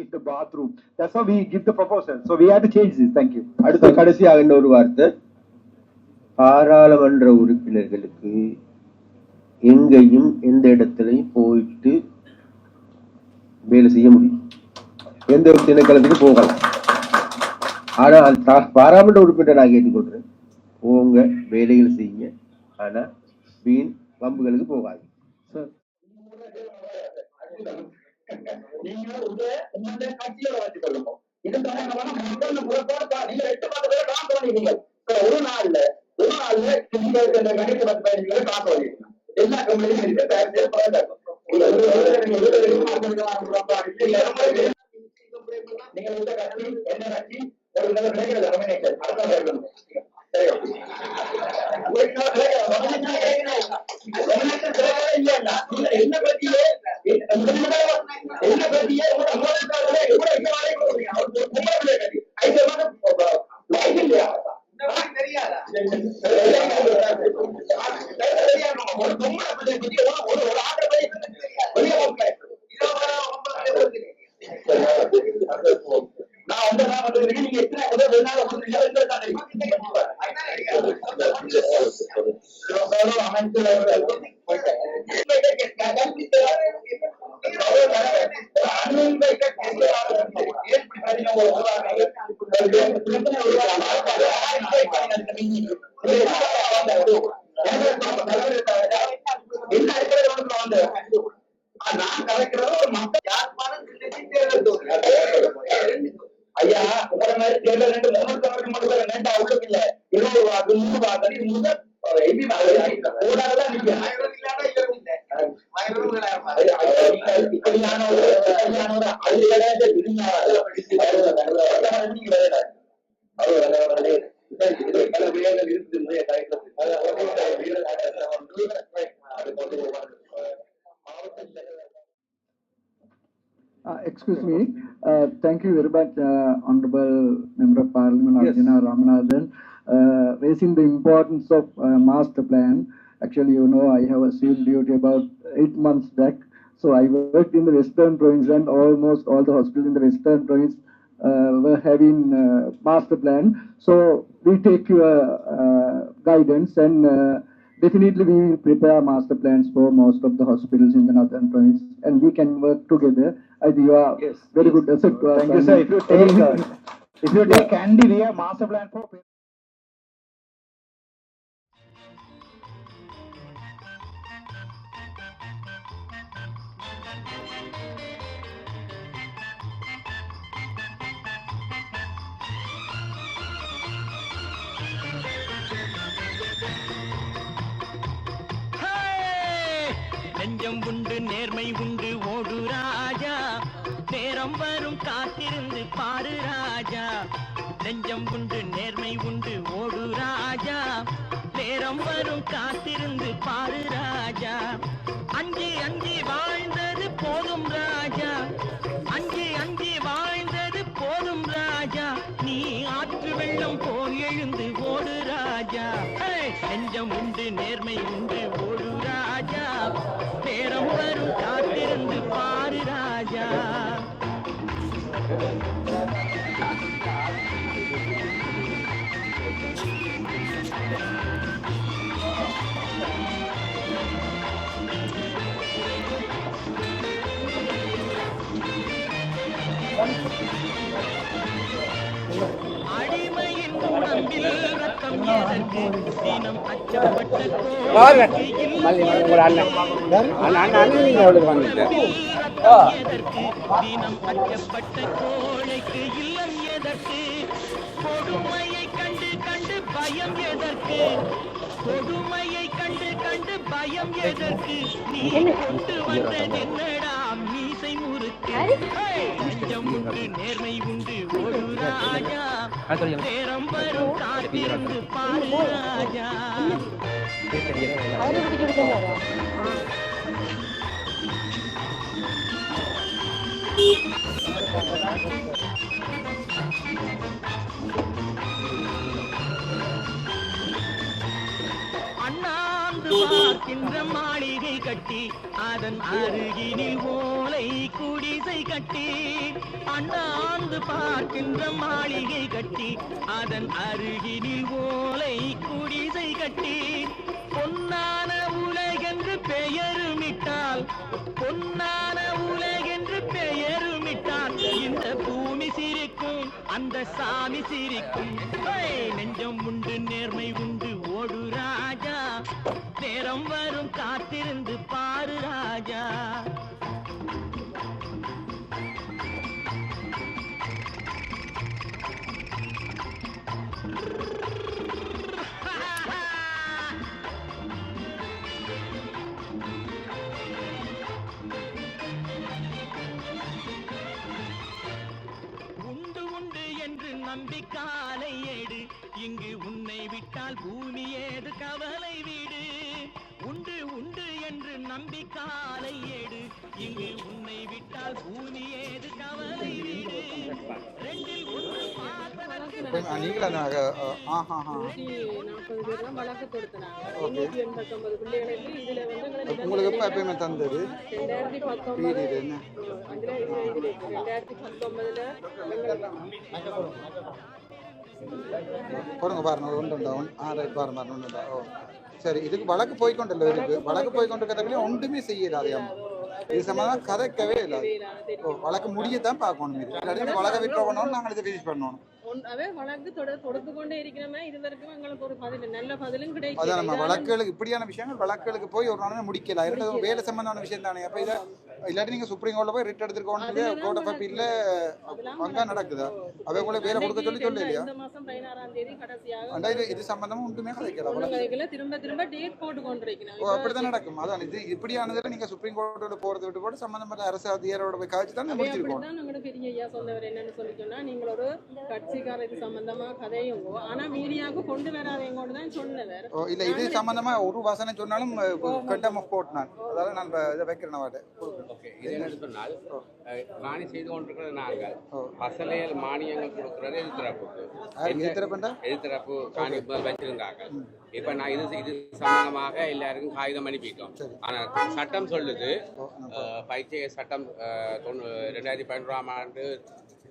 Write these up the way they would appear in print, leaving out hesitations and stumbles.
in the bathroom. That's how we give the proposal. So we had to change this. Thank you. அடுத்த கடைசியாக இன்னொரு வார்த்தை, பாராளுமன்ற உறுப்பினர்களுக்கு எங்கேயும் எந்த இடத்துலையும் போயிட்டு வேலை செய்ய முடியும், எந்த ஒரு திணைக்களத்துக்கு போகலாம். ஆனால் பாராளுமன்ற உறுப்பினர் நான் கேட்டுக்கொள்றேன், போங்க வேலைகள் செய்யுங்க, ஆனா வீண் வம்புகளுக்கு போகாது. ஒரு நாள்ல எல்லா கம்பெனியும் ஐயா உங்களை மாதிரி தேர்தல் 300 மட்டும் இல்ல 200 Excuse me. Thank you very much, Honorable Member of Parliament Arjuna Ramanathan, raising the importance of master plan. Actually, you know, I have assumed duty about 8 months back. So I worked in the Western Province, and almost all the hospitals in the Western Province were having master plan. So we take your guidance, and definitely we will prepare master plans for most of the hospitals in the Northern Province, and we can work together. I think you are very good asset. Thank you, sir. If you take Candy, we have master plan for. நெஞ்சம் உண்டு நேர்மை உண்டு ஓடு ராஜா, நேரம் வரும் காத்திருந்து பாரு ராஜா. நெஞ்சம் உண்டு நேர்மை உண்டு ஓடு ராஜா, நேரம் வரும் காத்திருந்து பாரு ராஜா. அஞ்சி அஞ்சி வாழ்ந்தது போதும் ராஜா, அஞ்சி அஞ்சி வாழ்ந்தது போதும் ராஜா. நீ ஆற்று வெள்ளம் போல் எழுந்து ஓடு ராஜா. நெஞ்சம் உண்டு நேர்மை உண்டு ஓடு ராஜா, நேரம் வரும் காத்திருந்து பாரு ராஜா. அடிமையின் உடம்பில் ரத்தம் எதற்கு, தினம் அச்சப்பட்ட எதற்கு, தினம் அச்சப்பட்ட கோழைக்கு இல்லம் எதற்கு, கொடுமையை கண்டு கண்டு பயம் எதற்கு, கொடுமையை கண்டு கண்டு பயம் எதற்கு, நீ கொண்டு வந்தது என்னடா மீசை முறுக்கு. நெஞ்சம் உண்டு நேர்மை உண்டு ஒரு ராஜா, நேரம் வரும் காத்திருந்து பாரு ராஜா. அண்ணாந்து ஆண்டு பார்க்கின்ற மாளிகை கட்டி அதன் அருகினில் ஓலை குடிசை கட்டி அண்ணாந்து பார்க்கின்ற மாளிகை கட்டி அதன் அருகினில் ஓலை குடிசை கட்டி பொன்னான உலகென்று பெயருமிட்டால் பொன்னான உலகென்று பெயருமிட்டால் இந்த பூமி சிரிக்கும் அந்த சாமி சிரிக்கும் நெஞ்சம் உண்டு நேர்மை உண்டு ஓடு ராஜா நேரம் வரும் காத்திருந்து பாரு ராஜா நம்பிக்காலை ஏடு இங்கு உன்னை விட்டால் பூமி ஏது கவலை வீடு உண்டு உண்டு என்று நம்பிக்காலை ஏடு இங்கு உன்னை விட்டால் பூமி ஏது கவலை வீடு ரெண்டில் ஒன்று உங்களுக்கு எப்ப எப்பயுமே தந்தது 2019 பாருங்க பாருங்க ஒன்றுண்டாவும் ரைட் பாருங்க ஒன்றுண்டா ஓ சரி இதுக்கு வழக்கு போய்கொண்டല്ലോ இருக்கு வழக்கு போய்கொண்டிருக்கிறதுல ஒன்றுமே செய்யலாது இது சம்பந்தம் கதைக்கவே இல்லை ஓ வழக்கு முடியத்தான் பார்க்கணும் இது இல்லாட்டி வழக்கை விட்ரா பண்ணணும் நாங்கள் இதை ஃபினிஷ் பண்ணணும் வழக்கு தொடர்ந்து கொண்டே இருக்கிறோமே இது வரைக்கும் எங்களுக்கு ஒரு பதில் நல்ல பதிலும் கிடைக்கும் அதான் நம்ம வழக்குகளுக்கு இப்படியான விஷயங்கள் வழக்குகளுக்கு போய் ஒரு நாள் முடிக்கலாம் இரண்டு வேலை சம்பந்தமான விஷயம் தானே அப்ப இதை இல்லாட்டி நீங்க சுப்ரீம் கோர்ட்ல போய் ரிட் எடுத்துருக்கோன்னு கோர்ட் ஆஃப் அப்பீல்ல அங்க நடக்குதா அவை உங்களுக்கு வேலை கொடுக்க சொல்லி இல்லையா இந்த மாசம் 16ஆம் தேதி கடைசியாக இது சம்பந்தமா ஒன்றுமே கதைக்கலாம் திரும்ப டேட் போட்டு கொண்டிருக்கிறோம் ஓ அப்படிதான் நடக்கும் அதான் இது இப்படியானதுல நீங்க சுப்ரீம் கோர்ட்டோட போறது விட்டு போட்டு சம்பந்தப்பட்ட அரசு அதிகாரியோட போய் காய்ச்சி தான் முடிச்சிருக்கோம் நாங்க பெரிய ஐயா சொன்னவர் என்னன்னு சொல்லி சொன்னா நீங்க ஒரு கட்சிக்கார இது சம்பந்தமா கதையுங்க ஆனா மீடியாவுக்கு கொண்டு வராதேங்கன்னு தான் சொன்னவர் ஓ இல்ல இது சம்பந்தமா ஒரு வாசனை சொன்னாலும் கண்டம் ஆஃப் கோர்ட் நான் அதாவது நான் இதை வைக்கிறேன் அவட்ட ஓகே இது என்ன சொன்னால் காணி செய்து கொண்டிருக்கிறது நாங்கள் பசலையில் மானியங்கள் கொடுக்கிறது எதிர்த்தரப்பு காணி வச்சிருந்தாங்க இப்ப நான் இது சம்பந்தமாக எல்லாருக்கும் காகிதம் அனுப்பிட்டோம் ஆனா சட்டம் சொல்லுது பைத்திய சட்டம் 2011ஆம் ஆண்டு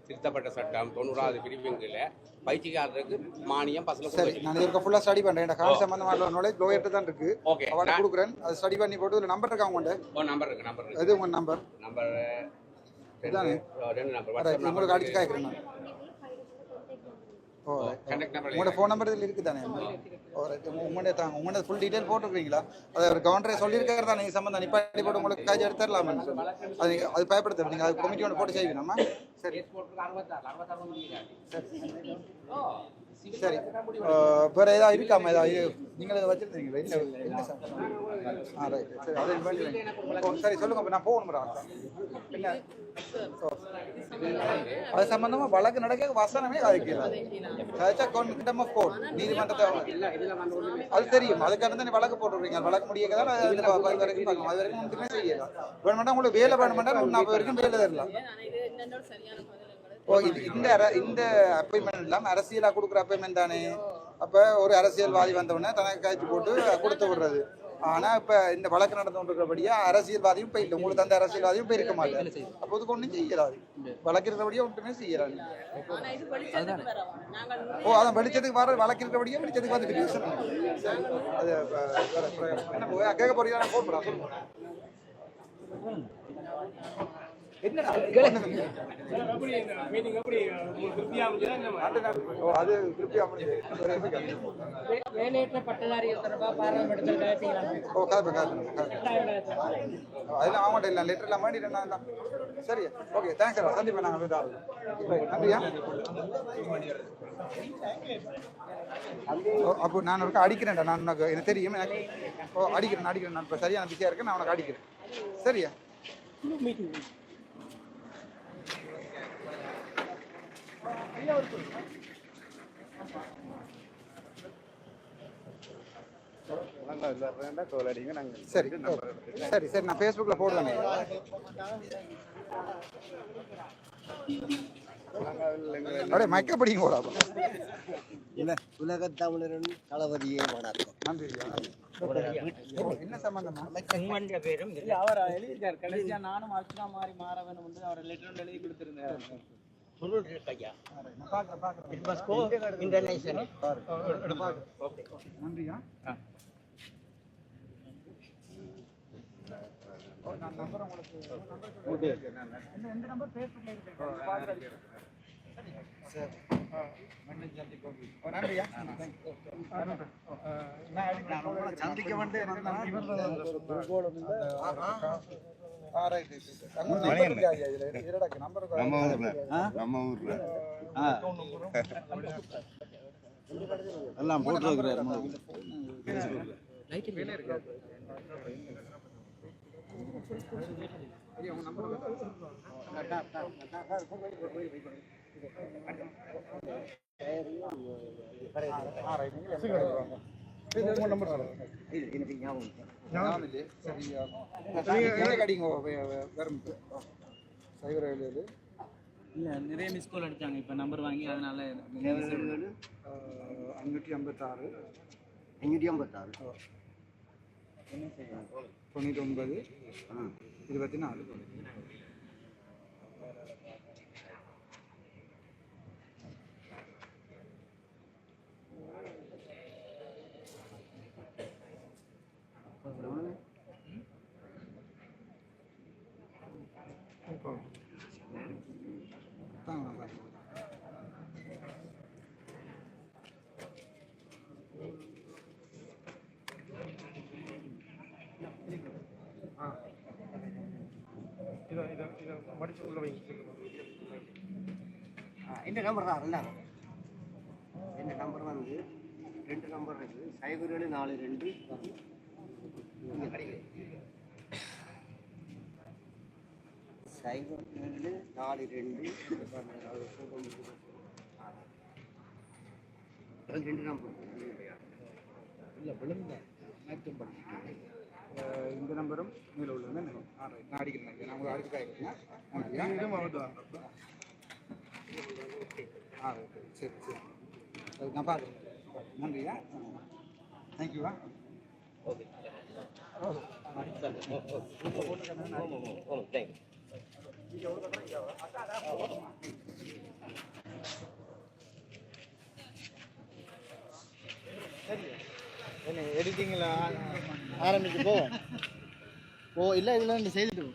திருத்தப்பட்ட சட்டம் 90வது பிரிவுகளில் பயிற்சிக்காரருக்கு மானியம் பசல சரி நான் இதுக்கு ஃபுல்லா ஸ்டடி பண்றேன் காணி சம்பந்தமான நாலேஜ் லோயர்ட்ட தான் இருக்கு ஓகே அவட்ட கொடுக்குறேன் அது ஸ்டடி பண்ணி போட்டு ஒரு நம்பர் இருக்கா உங்கள்ட்ட நம்பர் இருக்கு இது உங்க நம்பர் இதானே ரெண்டு நம்பர் உங்களுக்கு அடிச்சு காய்க்கிறேன் நான் ஓ உங்களோட ஃபோன் நம்பர் இதில் இருக்குது தானே உங்களோட ஃபுல் டீட்டெயில் போட்டுருக்கீங்களா அதை ஒரு கவுண்டரை சொல்லியிருக்காரு தானே இது சம்பந்தம் நிப்பாட்டி போட்டு உங்களுக்கு காய்ச்சி எடுத்துடலாமான்னு சொல்லி அது பயப்படுத்த நீங்கள் அது கமிட்டி ஒன்று போட்டு செய்வீங்கம்மா சரி சரி வேற ஏதாவது இருக்காமா ஏதாவது நீங்கள் அதை வச்சுருந்தீங்களா இல்லை சார் ரைட் சரி அதை சரி சொல்லுங்க நான் போகணும் என்ன அது சம்பந்தமா வழக்கு நடக்க வசனமே நீதிமன்றத்தை அது தெரியும் அதுக்காக தான் வழக்கு போட்டுருக்கீங்க வழக்கு முடியதான் அது வரைக்கும் ஒன்றுமே செய்யலாம் வேணுமெண்டா உங்களுக்கு வேலை வேணுமெண்டா 40 வரைக்கும் வேலை தரலாம் ஓ இந்த அப்பாயின்மெண்ட் இல்லாமல் அரசியலாக கொடுக்குற அப்பாயின்மெண்ட் தானே அப்போ ஒரு அரசியல்வாதி வந்தவொடனே தனக்கு காய்ச்சி போட்டு கொடுத்து விடுறது ஆனால் இப்போ இந்த வழக்கு நடந்து கொண்டிருக்கிறபடியா அரசியல்வாதியும் இப்போ இல்லை உங்களுக்கு அந்த அரசியல்வாதியும் இப்போ இருக்க மாட்டாரு அப்போ இதுக்கு ஒன்றும் செய்யலாது வழக்கு இருக்கிறபடியா ஒன்றுமே செய்யலாது ஓ அதான் வெளிச்சத்துக்கு வர வழக்கு இருக்கிறபடியா வெளிச்சத்துக்கு வந்துட்டு அது என்ன கேட்க போறீங்க நான் ஃபோன் பண்ணுறேன் வேலையற்ற பட்டதாரிகள் தொடர்பாக பாராளுமன்றத்தில் அதெல்லாம் அவங்கள்ட்ட இல்லை லெட்டர் எல்லாம் வேண்டிட்டு சரி ஓகே தேங்க்ஸ் சார் சந்திப்பேன் நாங்கள் நன்றியா அப்போ நான் உனக்கு அடிக்கிறேன்டா நான் உனக்கு எனக்கு தெரியும் எனக்கு அடிக்கிறேன் நான் இப்போ சரியான பிஸியாக இருக்கேன் நான் உனக்கு அடிக்கிறேன் சரியா சரி சரி சரி நான் ஃபேஸ்புக்கில் போடுவேன் அப்படியே மைக்க படிங்க போடா உலகத் தமிழரின் தளபதியே வணக்கம். நன்றி ஐயா. என்ன சம்பந்தமா? பேரும் அவர் எழுதியிருக்காரு கடைசியா நானும் அர்ச்சனா மாதிரி மாற வேணும் வந்து அவர் லெட்டர் எழுதி கொடுத்திருந்தாரு. பொருள் இருக்கு ஐயா. பாக்குறேன். It must go international. நன்றியா. நான் நம்பர் உங்களுக்கு எந்த நம்பர் பேஸ்புக்ல இருக்கு. சரி. நன்றியா. சந்திக்க வந்து எல்லாம் போட்டு இல்ல நிறைய மிஸ் கால் அடிச்சாங்க இப்ப நம்பர் வாங்கி அதனால 556 99 24. இந்த நம்பர் தான் இல்ல இந்த நம்பர் வந்து 2 நம்பர் இருக்கு 0742 இங்க கிடைக்குது 0742 2 நம்பர் இல்ல விழுந்த மேட்ச் பண்ணி இந்த நம்பரும் மேல உள்ளது நான் அடிக்கிறேன். நான் உங்களுக்கு அடுத்து காய்க்கிறேன். சரி சரி நான் பார்க்குறேன். நன்றியா. தேங்க்யூவா. ஓகே. எடிட்டிங்ல ஆரம்பிக்க போ இல்ல இதுல ரெண்டு செய்துட்டு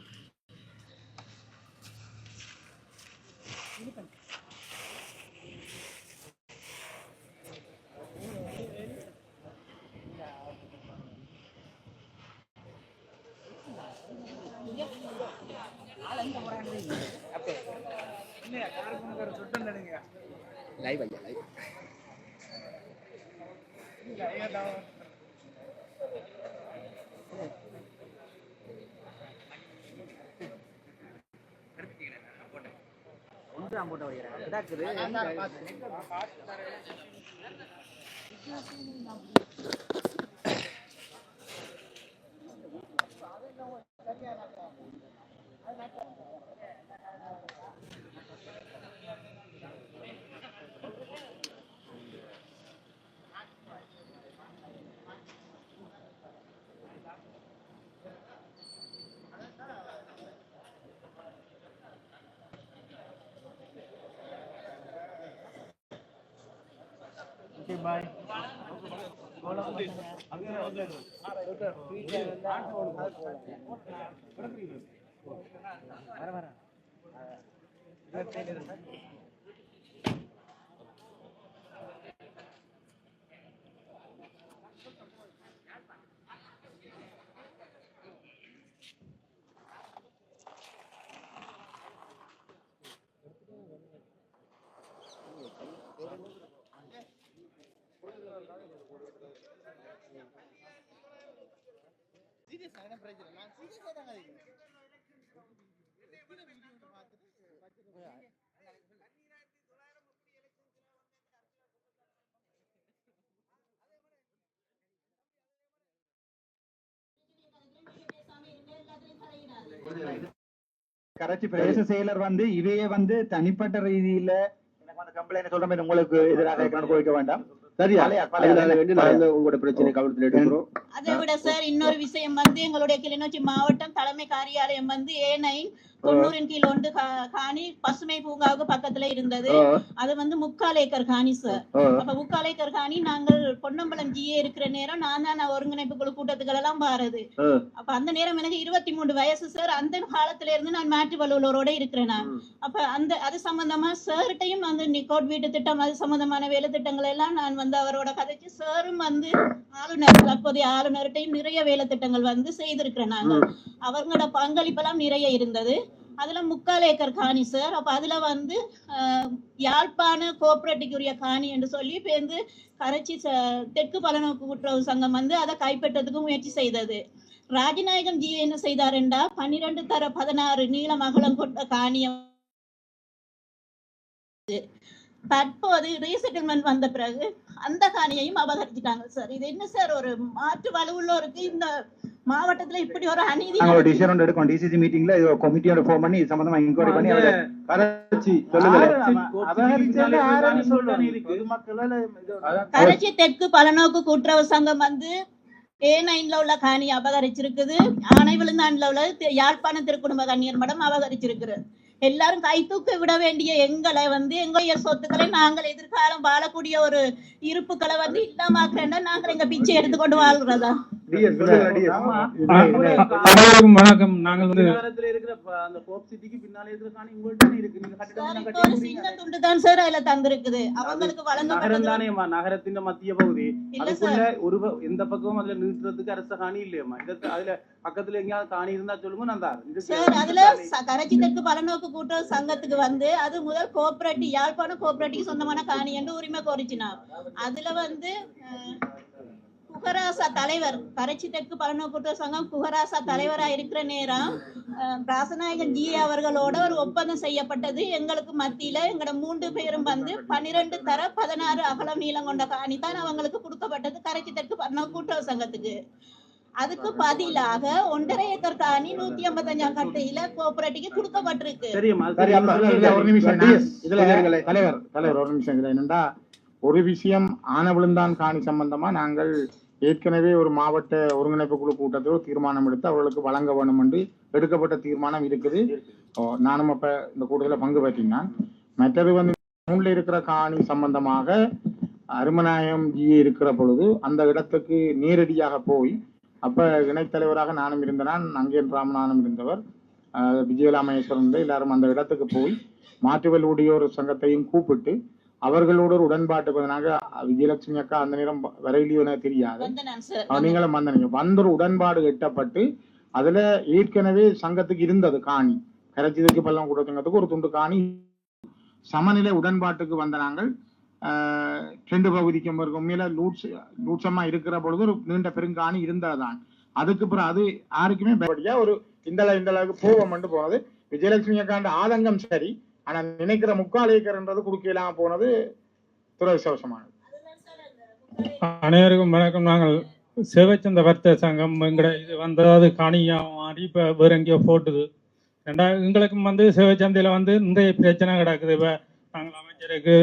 லைவ் ஐயா லைவ் ஒன்றாம் போட்ட வைக்கிறேன். Okay, bye. கரைச்சி பிரதேச செயலர் வந்து இவையே வந்து தனிப்பட்ட ரீதியில கம்ப்ளைண்ட் சொல்ற மாதிரி உங்களுக்கு எதிராக கொடுக்க வேண்டாம். சரியா? அதனால வேண்டி நாங்க உங்களோட பிரச்சனை கவனத்தில் எடுக்கிறோம். அதை விட சார் இன்னொரு விஷயம் எங்களுடைய கிளிநொச்சி மாவட்டம் தலைமை காரியாலயம் A9 90 கீழ் ஒன்று காணி பசுமை பூங்காவுக்கு பக்கத்துல இருந்தது. அது 3/4 ஏக்கர் காணி சார். அப்ப 3/4 ஏக்கர் காணி நாங்கள் பொன்னம்பலம் ஜிஏ இருக்கிற நேரம் நான் தான் ஒருங்கிணைப்பு குழு கூட்டத்துக்கள் எல்லாம் பாருது. அப்ப அந்த நேரம் எனக்கு 23 வயசு சார். அந்த காலத்துல இருந்து நான் மாற்று வலுவலரோட இருக்கிறேன் நான். அப்ப அது சம்பந்தமா சார்கிட்டையும் நிக்கோட் வீட்டு திட்டம் அது சம்பந்தமான வேலை திட்டங்கள் எல்லாம் நான் அவரோட கதைச்சு சாரும் ஆளுநர் தற்போதைய ஆளுநர்கிட்டையும் நிறைய வேலை திட்டங்கள் செய்திருக்கிறேன் நாங்கள். அவங்களோட பங்களிப்பெல்லாம் நிறைய இருந்தது. அதுல 3/4 ஏக்கர் காணி சார். அப்ப அதுல யாழ்ப்பாண கோஆபரேட்டிவ் காணி என்று சொல்லி பேருந்து கரைச்சி தெற்கு பலநோக்கு கூட்டுறவு சங்கம் அதை கைப்பற்றதுக்கு முயற்சி செய்தது. ராஜநாயகம் ஜி என்ன செய்தாருண்டா 12/16 நீளம் அகலம் கொண்ட காணியம் தற்போது ரீசெட்டில்மெண்ட் வந்த பிறகு அந்த காணியையும் அபகரிச்சிட்டாங்க சார். இது என்ன சார் ஒரு மாற்று வலுவுள்ளோருக்கு இந்த மாவட்டத்துல இப்படி ஒரு அநீதி. டிசிஷன் எடுக்கும். டிசிசி மீட்டிங்ல இது கமிட்டியோட ஃபார்ம் பண்ணி சம்பந்தமா இன்குவரி பண்ணி கரைச்சி தெற்கு பலநோக்கு கூட்டுறவு சங்கம் A9 உள்ள காணி அபகரிச்சிருக்குது. ஆனை விழுந்தாண்டுல உள்ள யாழ்ப்பாண திருக்குடும்ப கண்ணியர் மடம் அபகரிச்சிருக்குது. எல்லாரும் கை தூக்க விட வேண்டிய எங்களை எங்களுடைய சொத்துக்களை நாங்கள் எதிர்காலம் வாழக்கூடிய ஒரு இருப்புக்களை இல்லாமக்கிறேன்னா நாங்கள் எங்க பிச்சை எடுத்துக்கொண்டு வாழ்றதா? வணக்கம். நாங்கள் சின்ன துண்டு தான் சார் அதுல தந்திருக்குது. அவங்களுக்கு வழங்கப்பட்டது நகரத்தின் மத்திய பகுதி. ஒரு எந்த பக்கமும் அதுல நிறுத்துறதுக்கு அரச காணி இல்லையம்மா. அதுல பக்கத்துல எங்கேயாவது காணி இருந்தா சொல்லுங்க நான் தான் சார். அதுல கரைச்சி தெற்கு பலநோக்கு கூட்டுறவு சங்கத்துக்கு அது முதல் கோஆபரேட்டிவ் யாழ்ப்பாண கோஆபரேட்டிவ் சொந்தமான காணி என்று உரிமை கோரிச்சினா. அதுல குகராசா தலைவர் கரைச்சி தெற்கு பலநோக்கு கூட்டுறவு சங்கம் குகராசா தலைவரா இருக்கிற நேரம் ராசநாயகன் ஜி அவர்களோட ஒரு ஒப்பந்தம் செய்யப்பட்டது. எங்களுக்கு மத்தியில எங்களோட 3 பேரும் 12/16 அகலம் நீளம் கொண்ட காணி தான் அவங்களுக்கு கொடுக்கப்பட்டது கரைச்சி தெற்கு பலநோக்கு கூட்டுறவு சங்கத்துக்கு. அதுக்கு பதிலாக 1.5 ஏக்கர் காணி 155 கட்டையில கோஆபரேட்டிவ் கொடுக்கப்பட்டிருக்கு. என்னண்டா ஒரு விஷயம் ஆனவிழுந்தான் காணி சம்பந்தமா நாங்கள் ஏற்கனவே ஒரு மாவட்ட ஒருங்கிணைப்பு குழு கூட்டத்தில் தீர்மானம் எடுத்து அவர்களுக்கு வழங்க வேண்டும் என்று எடுக்கப்பட்ட தீர்மானம் இருக்குது. நானும் அப்ப இந்த கூட்டத்தில் பங்கு பெற்றினான். மற்றது இருக்கிற காணி சம்பந்தமாக அருமநாயம் ஜிஏ இருக்கிற பொழுது அந்த இடத்துக்கு நேரடியாக போய் அப்ப இணைத்தலைவராக நானும் இருந்தேன், அங்கேன் ராமநாதனும் இருந்தவர், விஜயலாமேஸ்வரன் எல்லாரும் அந்த இடத்துக்கு போய் மாற்றுவலுடையோர் சங்கத்தையும் கூப்பிட்டு அவர்களோட ஒரு உடன்பாட்டுக்கு வந்தாங்க. விஜயலட்சுமி அக்கா அந்த நேரம் வரையிலையோ தெரியாது, நீங்களும் வந்த ஒரு உடன்பாடு எட்டப்பட்டு அதுல ஏற்கனவே சங்கத்துக்கு இருந்தது காணி கரைச்சிதற்கு பள்ளம் கூட சங்கத்துக்கு ஒரு துண்டு காணி சமநிலை உடன்பாட்டுக்கு வந்த நாங்கள் 2 பகுதிக்கும் உண்மையில லூட்சமா இருக்கிற பொழுது ஒரு நீண்ட பெருங்காணி இருந்ததுதான். அதுக்கு பிறகு அது யாருக்குமே பயப்படியா ஒரு இந்த அளவுக்கு போவோம் போனது. விஜயலட்சுமி அக்காண்ட ஆதங்கம் சரி, ஆனா நினைக்கிற 3/4 ஏக்கர்ன்றது குடுக்கலாம் போனது துரதிர்ஷ்டவசமானது. அனைவருக்கும் வணக்கம். நாங்கள் சேவைச்சந்த வர்த்தக சங்கம் எங்கட இது வந்தது காணியா மாறி இப்ப வேற எங்கேயோ போட்டுது. எங்களுக்கும் சேவைச்சந்தையில இந்த பிரச்சனை கிடக்குது. இப்ப நாங்கள் அமைச்சருக்கு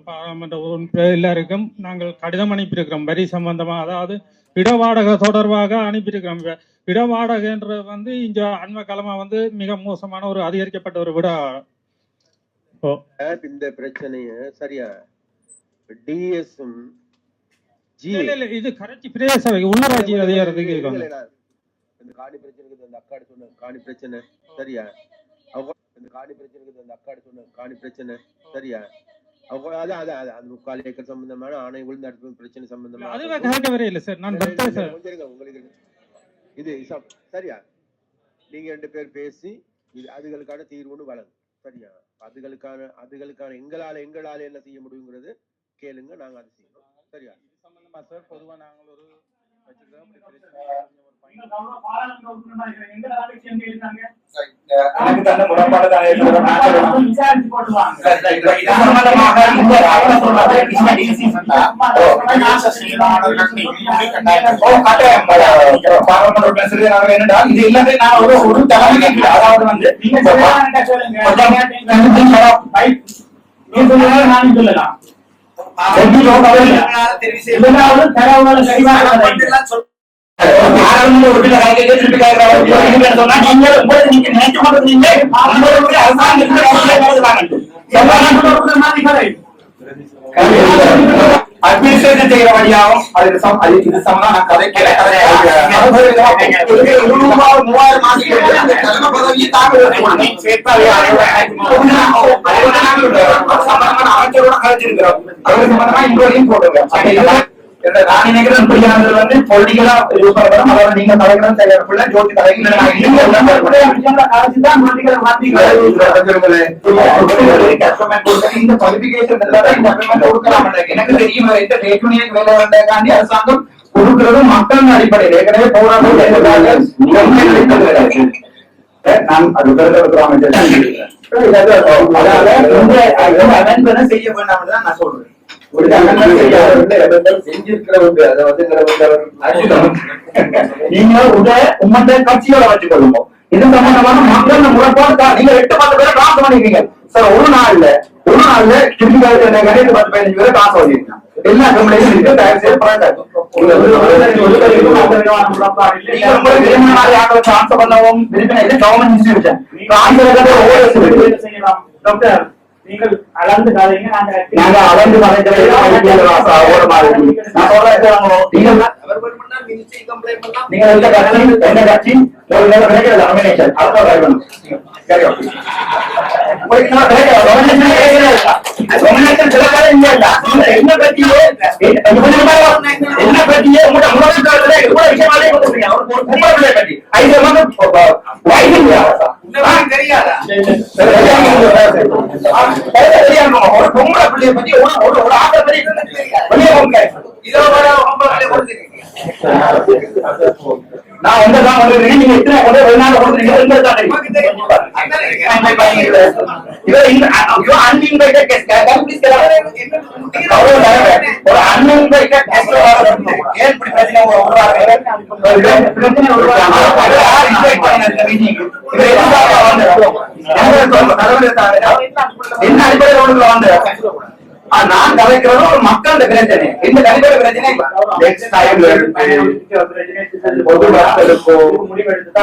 பாராளுமன்ற எல்லாருக்கும் நாங்கள் கடிதம் அனுப்பியிருக்கிறோம் வரி சம்பந்தமா, அதாவது இடவாடகை தொடர்பாக அனுப்பியிருக்கிறோம். இடவாடகைன்றது இங்க அண்மை காலமா மிக மோசமான ஒரு அதிகரிக்கப்பட்ட ஒரு இந்த பிரச்சனைய சரியா டிஎஸும் இது கரைச்சி பிரதேச உள்ளாட்சி அதிகாரத்துக்கு இந்த காணி பிரச்சனைக்கு அந்த அக்காடு சொன்ன காணி பிரச்சனை சரியா, அவங்க இந்த காணி பிரச்சனைக்கு அந்த அக்காடு சொன்ன காணி பிரச்சனை சரியா, அவங்க அது 3/4 ஏக்கர் சம்பந்தமான ஆணை விழுந்த அடுத்த பிரச்சனை சம்பந்தமா உங்களுக்கு இது சரியா. நீங்க 2 பேர் பேசி இது அதுகளுக்கான தீர்வுன்னு வழங்கும் சரியா. அதுகளுக்கான எங்களால என்ன செய்ய முடியுங்கிறது கேளுங்க, நாங்க அதை செய்யணும் சரியா. சம்பந்தமா சார் பொதுவா நாங்கள் ஒரு நீ சொல்லுங்க நான் சொல்லலாம் தரவுகளை சரிவாக அட்மினிஸ்ட்ரேஷன் செய்யற வழியாகும் அது சம்பந்தம் நான் கதைக்கிறேன். 3000 பதவியை அமைச்சரோட கதைச்சிருக்கிறோம். அது சம்பந்தமா இங்கோடையும் போட்டுருக்கேன். நான் நினைக்கிறேன் பொய்யானது வந்து பொலிட்டிக்கலா யூஸ் பண்ணப்படும். அதாவது நீங்க தலைகளும் செய்யறதுக்குள்ள ஜோதி இந்த குவாலிபிகேஷன் கொடுக்கலாம். எனக்கு தெரியும் வேலை வந்ததுக்காண்டி அரசாங்கம் கொடுக்கிறது மக்கள் அடிப்படையில் ஏற்கனவே போராட்டம் நான் அது அமைச்சர் செய்ய வேண்டாம் தான் நான் சொல்றேன். நீங்க உம்மந்த கட்சியோட வச்சுக்கொள்ளுங்க. இது சம்பந்தமான மக்கள் முறைப்பாடு நீங்க 8-10 பேரை காசு பண்ணிருக்கீங்க சார். ஒரு நாள்ல திரும்பி 10-15 பேரை காசு பண்ணிருக்கீங்க. எல்லா கம்பெனியும் இருக்கு. டாக்டர் நீங்கள் அளந்து காலைங்க. நாங்க அளந்து ஒரு பொம்பளை பிள்ளைய பத்தி ஒரு ஆட்டை பத்தி நான் ஒன்றதான் வந்துருக்கேன். நீங்க எத்தனை கொண்டு வெளிநாடு கொடுத்துருக்கீங்க? ஒரு அன்இன்வைட்டட் கெஸ்ட் ஏற்படி பிரச்சனை என்ன அடிப்படையில் வந்து நான் கலைக்கிறது ஒரு மக்களோட பிரச்சனை. இந்த கலைக்கிற பிரச்சனை பொது மக்களுக்கோ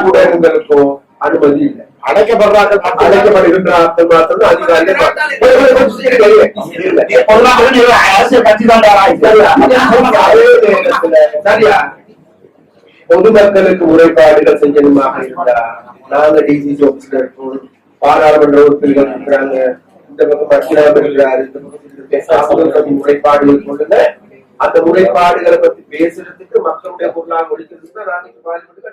ஊடகங்களுக்கோ அனுமதி இல்லை. அடைக்கப்படுகின்றார்கள் மாத்திரம் அதிகாரிகள் அரசியல் கட்சி சரியா பொதுமக்களுக்கு முறைப்பாடுகள் செய்யணுமாக இருந்தா நாங்க டிசிசி ஆபீஸ்ல இருக்கோம். பாராளுமன்ற உறுப்பினர்கள் இருக்கிறாங்க. இந்த பக்கம் மத்தியாளர் இருக்கிறாரு. இந்த பக்கம் முறைப்பாடுகள் கொண்டுங்க. அந்த முறைப்பாடுகளை பத்தி பேசுறதுக்கு மக்களுடைய பொருளாக ஒழிக்கிறதுக்கு நாளைக்கு பார்லிமெண்ட்